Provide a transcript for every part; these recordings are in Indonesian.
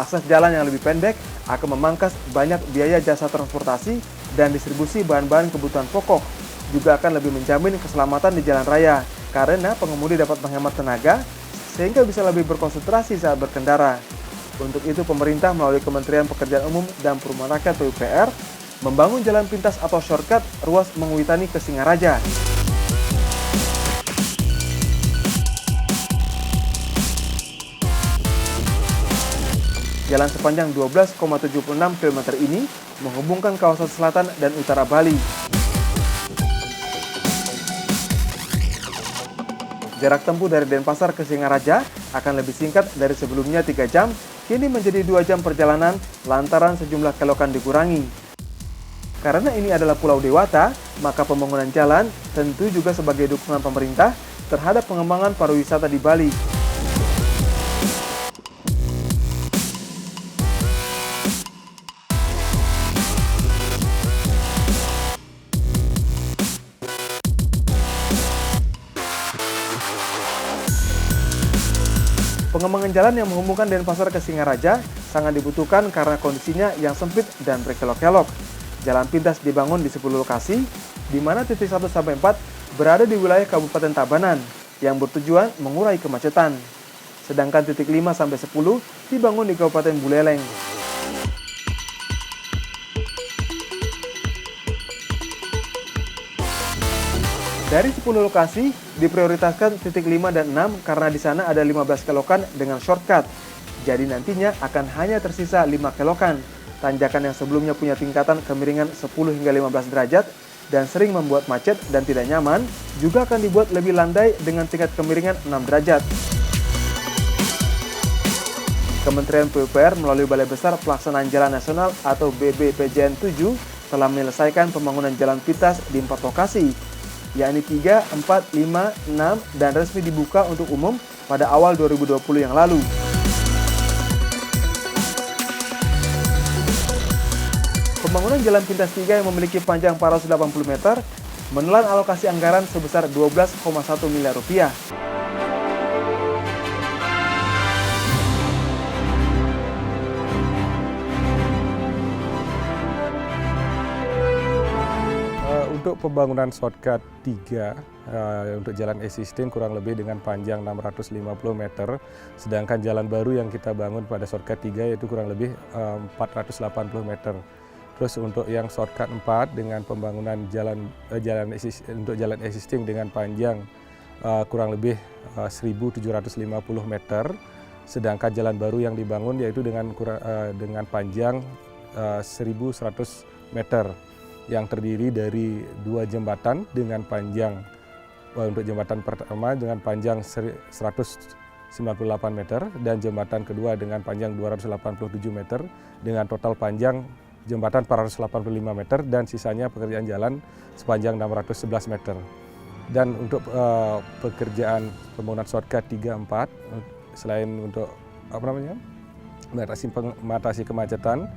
Akses jalan yang lebih pendek akan memangkas banyak biaya jasa transportasi dan distribusi bahan-bahan kebutuhan pokok. Juga akan lebih menjamin keselamatan di jalan raya, karena pengemudi dapat menghemat tenaga sehingga bisa lebih berkonsentrasi saat berkendara. Untuk itu, pemerintah melalui Kementerian Pekerjaan Umum dan Perumahan Rakyat (PUPR) membangun jalan pintas atau shortcut ruas Mengwitani ke Singaraja. Jalan sepanjang 12,76 km ini menghubungkan kawasan selatan dan utara Bali. Jarak tempuh dari Denpasar ke Singaraja akan lebih singkat dari sebelumnya 3 jam, kini menjadi 2 jam perjalanan lantaran sejumlah kelokan dikurangi. Karena ini adalah Pulau Dewata, maka pembangunan jalan tentu juga sebagai dukungan pemerintah terhadap pengembangan pariwisata di Bali. Pengembangan jalan yang menghubungkan Denpasar ke Singaraja sangat dibutuhkan karena kondisinya yang sempit dan berkelok-kelok. Jalan pintas dibangun di 10 lokasi, di mana titik 1 sampai 4 berada di wilayah Kabupaten Tabanan yang bertujuan mengurai kemacetan. Sedangkan titik 5 sampai 10 dibangun di Kabupaten Buleleng. Dari 10 lokasi, diprioritaskan titik 5 dan 6 karena di sana ada 15 kelokan dengan shortcut. Jadi nantinya akan hanya tersisa 5 kelokan. Tanjakan yang sebelumnya punya tingkatan kemiringan 10 hingga 15 derajat dan sering membuat macet dan tidak nyaman, juga akan dibuat lebih landai dengan tingkat kemiringan 6 derajat. Kementerian PUPR melalui Balai Besar Pelaksanaan Jalan Nasional atau BBPJN 7 telah menyelesaikan pembangunan jalan pintas di 4 lokasi, yakni 3, 4, 5, 6, dan resmi dibuka untuk umum pada awal 2020 yang lalu. Pembangunan jalan pintas 3 yang memiliki panjang 480 meter menelan alokasi anggaran sebesar 12,1 miliar rupiah. Untuk pembangunan shortcut 3 untuk jalan existing kurang lebih dengan panjang 650 meter, sedangkan jalan baru yang kita bangun pada shortcut 3 yaitu kurang lebih 480 meter. Terus untuk yang shortcut 4 dengan pembangunan untuk jalan existing dengan panjang kurang lebih 1.750 meter, sedangkan jalan baru yang dibangun yaitu dengan panjang 1.100 meter. Yang terdiri dari 2 jembatan dengan panjang, untuk jembatan pertama dengan panjang 198 meter dan jembatan kedua dengan panjang 287 meter dengan total panjang jembatan 485 meter dan sisanya pekerjaan jalan sepanjang 611 meter. Dan untuk pekerjaan pembangunan shortcut 3-4 selain untuk mengatasi kemacetan,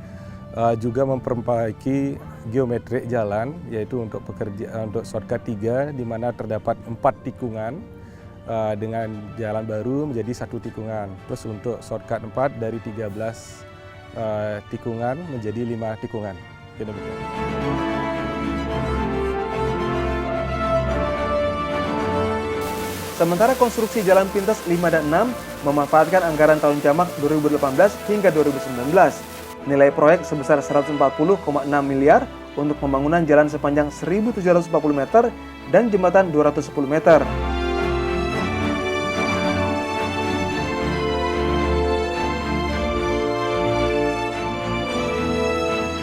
juga memperbaiki geometri jalan, yaitu untuk shortcut 3 di mana terdapat 4 tikungan dengan jalan baru menjadi 1 tikungan. Terus untuk shortcut 4 dari 13 tikungan menjadi 5 tikungan. Demikian. Sementara konstruksi jalan pintas 5 dan 6 memanfaatkan anggaran tahun jamak 2018 hingga 2019. Nilai proyek sebesar 140,6 miliar untuk pembangunan jalan sepanjang 1.740 meter dan jembatan 210 meter.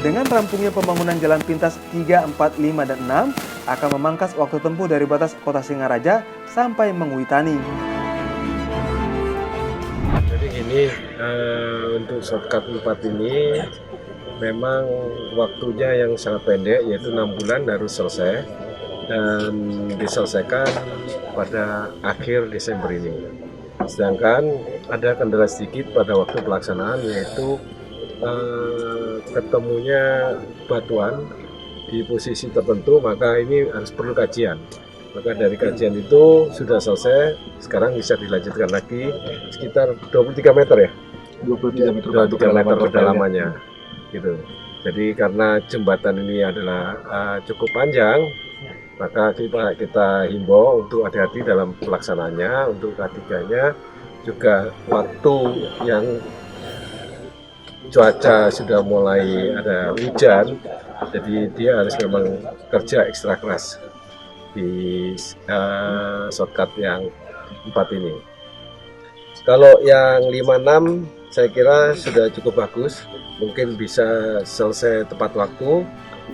Dengan rampungnya pembangunan jalan pintas 3, 4, 5, dan 6 akan memangkas waktu tempuh dari batas kota Singaraja sampai Mengwitani. Jadi ini untuk shortcut 4 ini memang waktunya yang sangat pendek, yaitu 6 bulan harus selesai. dan diselesaikan pada akhir Desember ini. Sedangkan ada kendala sedikit pada waktu pelaksanaan, yaitu ketemunya batuan di posisi tertentu, maka ini harus perlu kajian. Maka dari kajian itu sudah selesai, sekarang bisa dilanjutkan lagi sekitar 23 meter ya? 23 meter kedalamannya. Gitu. Jadi karena jembatan ini adalah cukup panjang, maka kita himbau untuk hati-hati dalam pelaksanaannya. Untuk ketiganya juga waktu yang cuaca sudah mulai ada hujan, jadi dia harus memang kerja ekstra keras di shortcut yang 4 ini. Kalau yang 56 saya kira sudah cukup bagus, mungkin bisa selesai tepat waktu.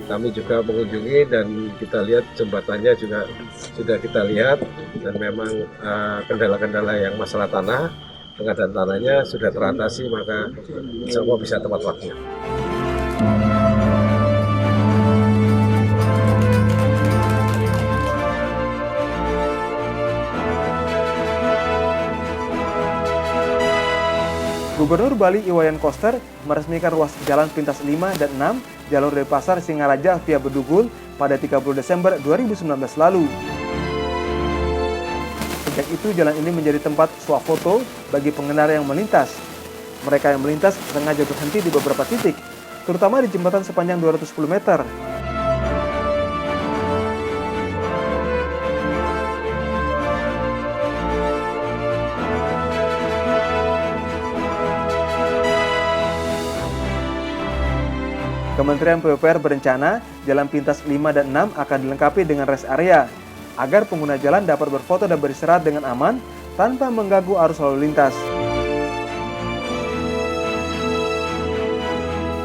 Kami juga mengunjungi dan kita lihat jembatannya juga sudah kita lihat, dan memang kendala-kendala yang masalah tanah, pengadaan tanahnya sudah teratasi, maka insya Allah bisa tepat waktu. Gubernur Bali Iwayan Koster meresmikan ruas jalan pintas 5 dan 6 jalur dari Pasar Singaraja via Bedugul pada 30 Desember 2019 lalu. Sejak itu jalan ini menjadi tempat swafoto bagi pengendara yang melintas. Mereka yang melintas sengaja berhenti di beberapa titik, terutama di jembatan sepanjang 210 meter. Kementerian PUPR berencana jalan pintas 5 dan 6 akan dilengkapi dengan rest area agar pengguna jalan dapat berfoto dan beristirahat dengan aman tanpa mengganggu arus lalu lintas.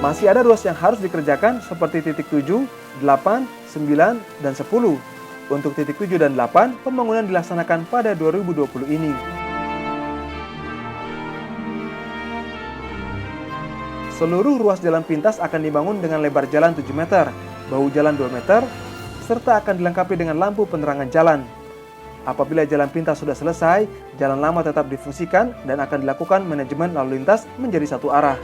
Masih ada ruas yang harus dikerjakan seperti titik 7, 8, 9, dan 10. Untuk titik 7 dan 8, pembangunan dilaksanakan pada 2020 ini. Seluruh ruas jalan pintas akan dibangun dengan lebar jalan 7 meter, bahu jalan 2 meter, serta akan dilengkapi dengan lampu penerangan jalan. Apabila jalan pintas sudah selesai, jalan lama tetap difungsikan dan akan dilakukan manajemen lalu lintas menjadi satu arah.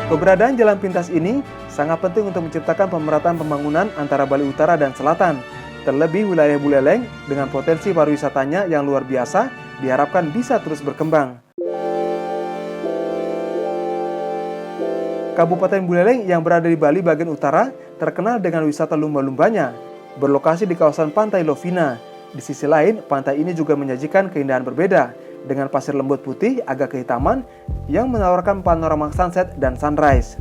Keberadaan jalan pintas ini sangat penting untuk menciptakan pemerataan pembangunan antara Bali Utara dan Selatan. Terlebih wilayah Buleleng dengan potensi pariwisatanya yang luar biasa diharapkan bisa terus berkembang. Kabupaten Buleleng yang berada di Bali bagian utara terkenal dengan wisata lumba-lumbanya, berlokasi di kawasan Pantai Lovina. Di sisi lain, pantai ini juga menyajikan keindahan berbeda dengan pasir lembut putih agak kehitaman yang menawarkan panorama sunset dan sunrise.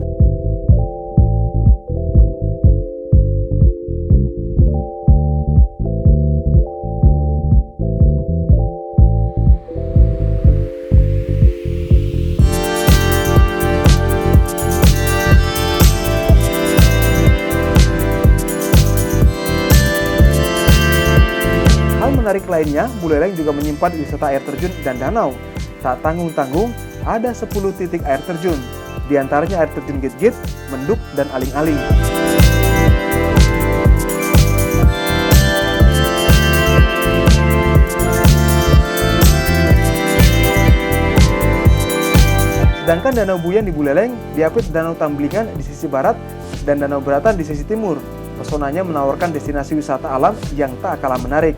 Menarik lainnya, Buleleng juga menyimpan wisata air terjun dan danau. Tak tanggung-tanggung, ada 10 titik air terjun. Di antaranya air terjun Git-Git, Menduk, dan Aling-Aling. Sedangkan Danau Buyan di Buleleng diapit Danau Tamblingan di sisi barat dan Danau Beratan di sisi timur. Pesonanya menawarkan destinasi wisata alam yang tak kalah menarik.